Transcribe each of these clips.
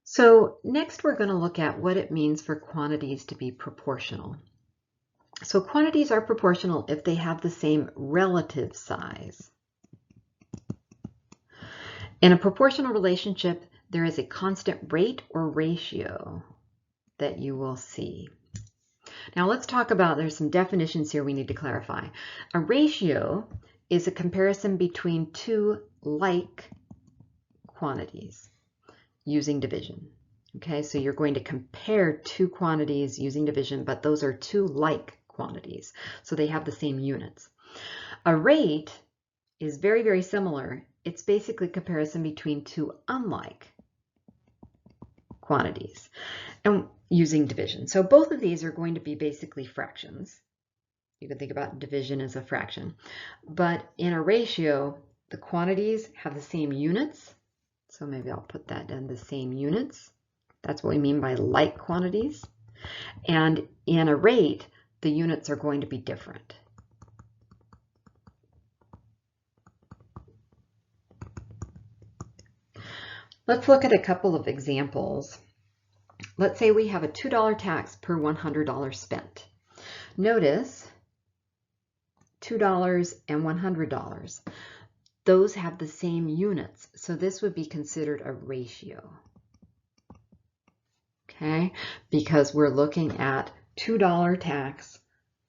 So next we're going to look at what it means for quantities to be proportional. So quantities are proportional if they have the same relative size. In a proportional relationship, there is a constant rate or ratio that you will see. Now let's talk about, there's some definitions here we need to clarify. A ratio is a comparison between two like quantities using division. Okay, so you're going to compare two quantities using division, but those are two like quantities, so they have the same units. A rate is very, very similar. It's basically a comparison between two unlike quantities and using division. So both of these are going to be basically fractions. You can think about division as a fraction. But in a ratio, the quantities have the same units. So maybe I'll put that in the same units. That's what we mean by like quantities. And in a rate, the units are going to be different. Let's look at a couple of examples. Let's say we have a $2 tax per $100 spent. Notice $2 and $100. Those have the same units, so this would be considered a ratio. Okay, because we're looking at $2 tax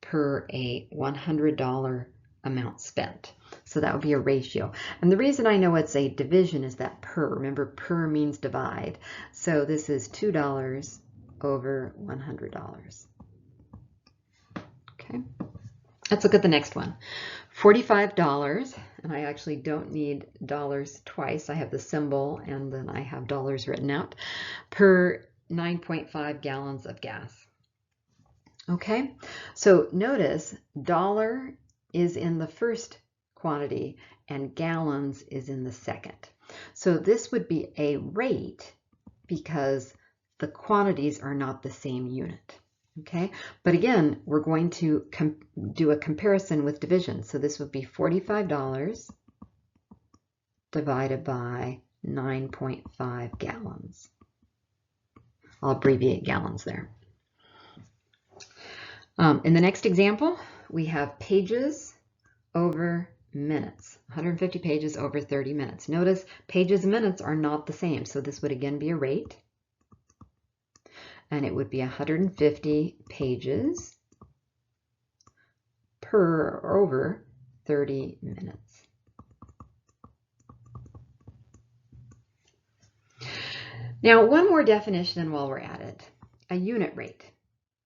per a $100 amount spent. So that would be a ratio. And the reason I know it's a division is that per. Remember, per means divide. So this is $2 over $100. Okay, let's look at the next one. $45, and I actually don't need dollars twice. I have the symbol and then I have dollars written out, per 9.5 gallons of gas. Okay, so notice dollar is in the first quantity and gallons is in the second. So this would be a rate because the quantities are not the same unit. Okay, but again, we're going to do a comparison with division. So this would be $45 divided by 9.5 gallons. I'll abbreviate gallons there. In the next example, we have pages over minutes. 150 pages over 30 minutes. Notice pages and minutes are not the same, so this would again be a rate. And it would be 150 pages per or over 30 minutes. Now, one more definition while we're at it. A unit rate.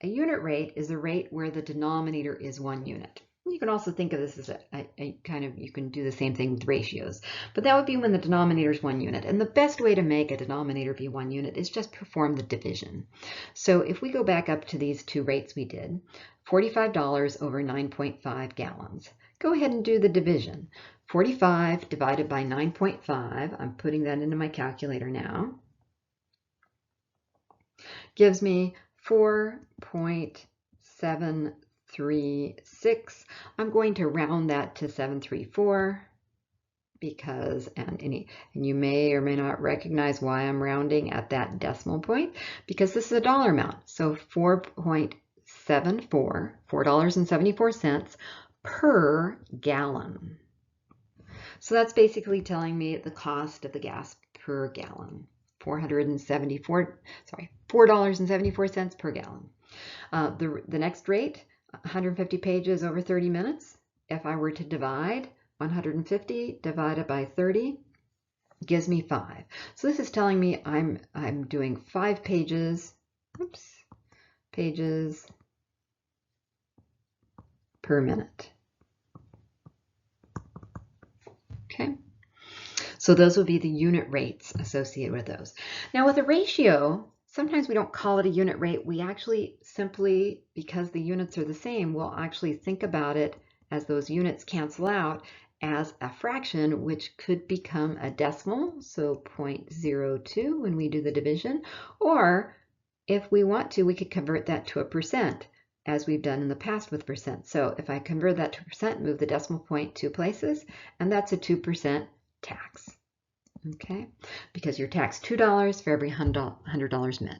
A unit rate is a rate where the denominator is 1 unit. You can also think of this as a kind of, you can do the same thing with ratios, but that would be when the denominator is 1 unit. And the best way to make a denominator be 1 unit is just perform the division. So if we go back up to these two rates we did, $45 over 9.5 gallons. Go ahead and do the division. 45 divided by 9.5, I'm putting that into my calculator now, gives me 4.736. I'm going to round that to 734 because, and you may or may not recognize why I'm rounding at that decimal point, because this is a dollar amount. So 4.74, $4.74 per gallon. So that's basically telling me the cost of the gas per gallon. $4.74 per gallon. The next rate, 150 pages over 30 minutes. If I were to divide 150 divided by 30, gives me 5. So this is telling me I'm doing 5 pages, pages per minute. Okay. So those would be the unit rates associated with those. Now with a ratio, sometimes we don't call it a unit rate. We actually simply, because the units are the same, we'll actually think about it as those units cancel out as a fraction, which could become a decimal, so 0.02 when we do the division, or if we want to, we could convert that to a percent, as we've done in the past with percent. So if I convert that to percent, move the decimal point 2 places, and that's a 2% tax. Okay, because you're taxed $2 for every $100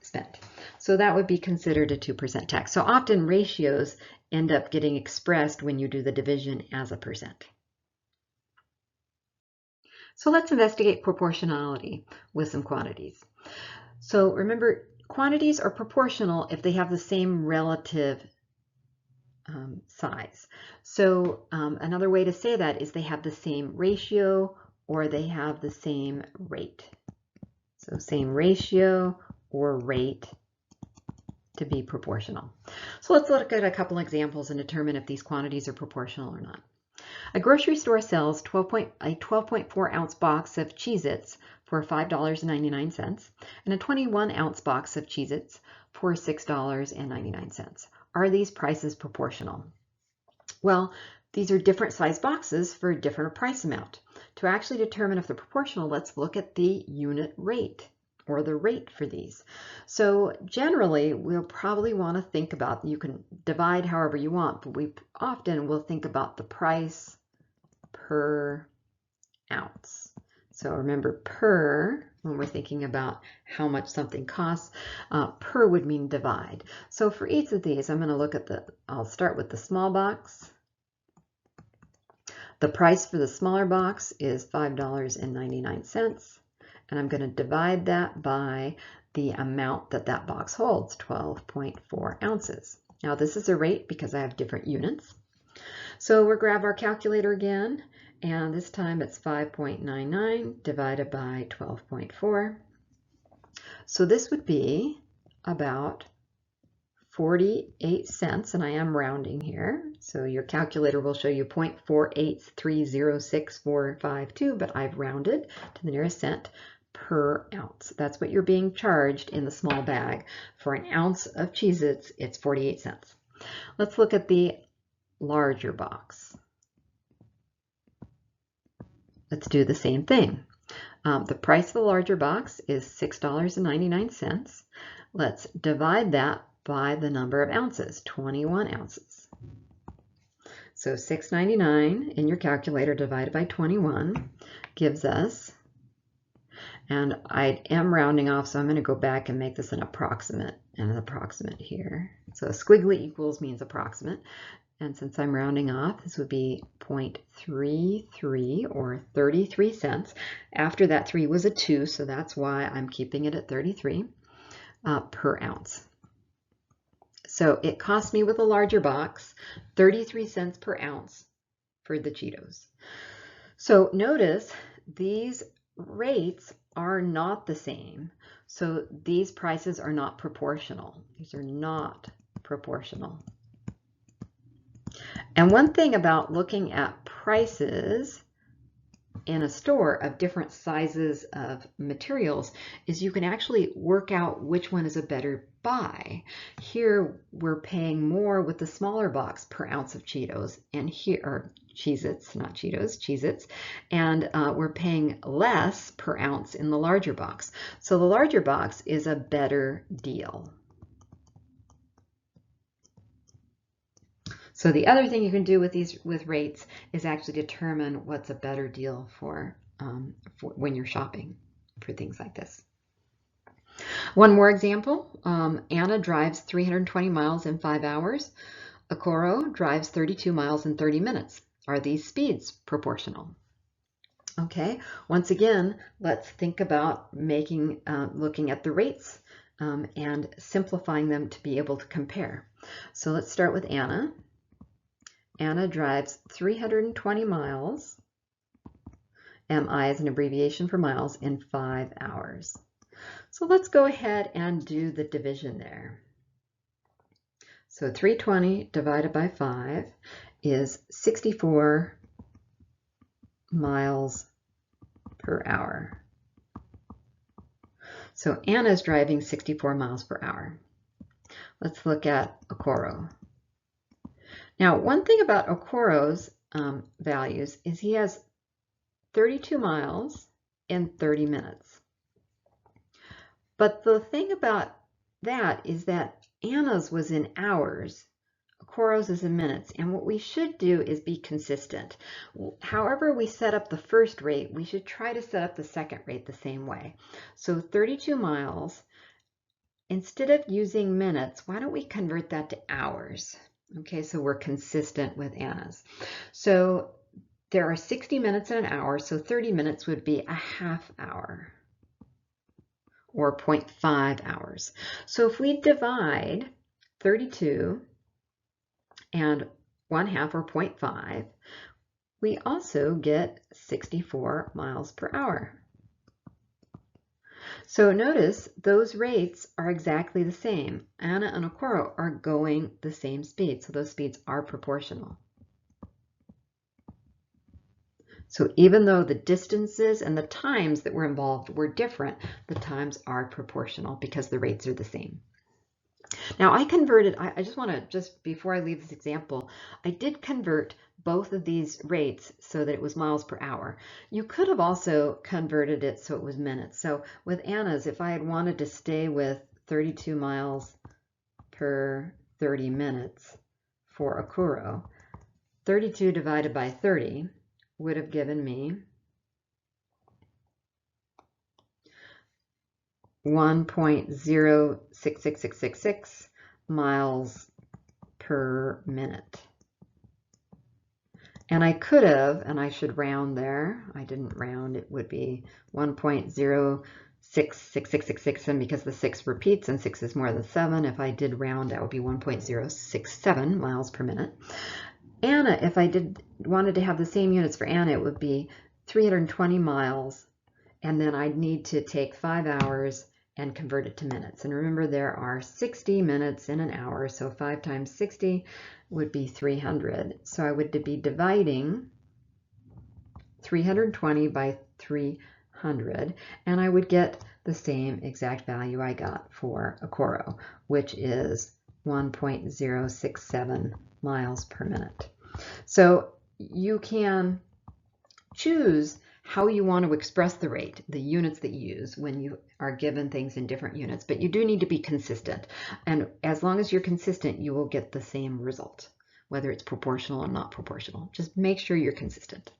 spent. So that would be considered a 2% tax. So often ratios end up getting expressed when you do the division as a percent. So let's investigate proportionality with some quantities. So remember, quantities are proportional if they have the same relative size. So another way to say that is they have the same ratio or they have the same rate. So same ratio or rate to be proportional. So let's look at a couple examples and determine if these quantities are proportional or not. A grocery store sells a 12.4 ounce box of Cheez-Its for $5.99 and a 21 ounce box of Cheez-Its for $6.99. Are these prices proportional? Well, these are different size boxes for a different price amount. To actually determine if they're proportional, let's look at the unit rate or the rate for these. So generally, we'll probably want to think about, you can divide however you want, but we often will think about the price per ounce. So remember, per, when we're thinking about how much something costs, per would mean divide. So for each of these, I'm going to look at I'll start with the small box. The price for the smaller box is $5.99, and I'm going to divide that by the amount that that box holds, 12.4 ounces. Now this is a rate because I have different units. So we'll grab our calculator again, and this time it's 5.99 divided by 12.4. So this would be about 48 cents, and I am rounding here. So your calculator will show you 0.4830645, but I've rounded to the nearest cent per ounce. That's what you're being charged in the small bag. For an ounce of Cheez-Its, it's 48 cents. Let's look at the larger box. Let's do the same thing. The price of the larger box is $6.99. Let's divide that by the number of ounces, 21 ounces. So $6.99 in your calculator divided by 21 gives us, and I am rounding off, so I'm going to go back and make this an approximate here. So squiggly equals means approximate. And since I'm rounding off, this would be 0.33 or 33 cents. After that 3 was a 2, so that's why I'm keeping it at 33 per ounce. So it cost me with a larger box 33 cents per ounce for the Cheetos. So notice these rates are not the same. So these prices are not proportional. These are not proportional. And one thing about looking at prices in a store of different sizes of materials is you can actually work out which one is a better buy. Here we're paying more with the smaller box per ounce of Cheetos, and here, or Cheez-Its, not Cheetos, Cheez-Its, and we're paying less per ounce in the larger box. So the larger box is a better deal. So the other thing you can do with rates is actually determine what's a better deal for when you're shopping for things like this. One more example, Anna drives 320 miles in 5 hours. Okoro drives 32 miles in 30 minutes. Are these speeds proportional? Okay, once again, let's think about looking at the rates and simplifying them to be able to compare. So let's start with Anna. Anna drives 320 miles, MI is an abbreviation for miles, in 5 hours. So let's go ahead and do the division there. So 320 divided by 5 is 64 miles per hour. So Anna's driving 64 miles per hour. Let's look at Okoro. Now, one thing about Okoro's values is he has 32 miles in 30 minutes. But the thing about that is that Anna's was in hours. Coros is in minutes, and what we should do is be consistent. However we set up the first rate, we should try to set up the second rate the same way. So 32 miles, instead of using minutes, why don't we convert that to hours? Okay, so we're consistent with Anna's. So there are 60 minutes in an hour, so 30 minutes would be a half hour, or 0.5 hours. So if we divide 32 and 1/2, or 0.5, we also get 64 miles per hour. So notice those rates are exactly the same. Anna and Okoro are going the same speed, so those speeds are proportional. So even though the distances and the times that were involved were different, the times are proportional because the rates are the same. Now I converted, I just want to, just before I leave this example, I did convert both of these rates so that it was miles per hour. You could have also converted it so it was minutes. So with Anna's, if I had wanted to stay with 32 miles per 30 minutes for Okuro, 32 divided by 30 would have given me 1.066666 miles per minute. And I could have, and I should round there, I didn't round, it would be 1.066666, and because the 6 repeats and 6 is more than 7, if I did round, that would be 1.067 miles per minute. Anna, if I wanted to have the same units for Anna, it would be 320 miles, and then I'd need to take 5 hours and convert it to minutes. And remember, there are 60 minutes in an hour, so 5 times 60 would be 300. So I would be dividing 320 by 300, and I would get the same exact value I got for Okoro, which is 1.067 miles per minute. So you can choose how you want to express the rate, the units that you use when you are given things in different units, but you do need to be consistent. And as long as you're consistent, you will get the same result, whether it's proportional or not proportional. Just make sure you're consistent.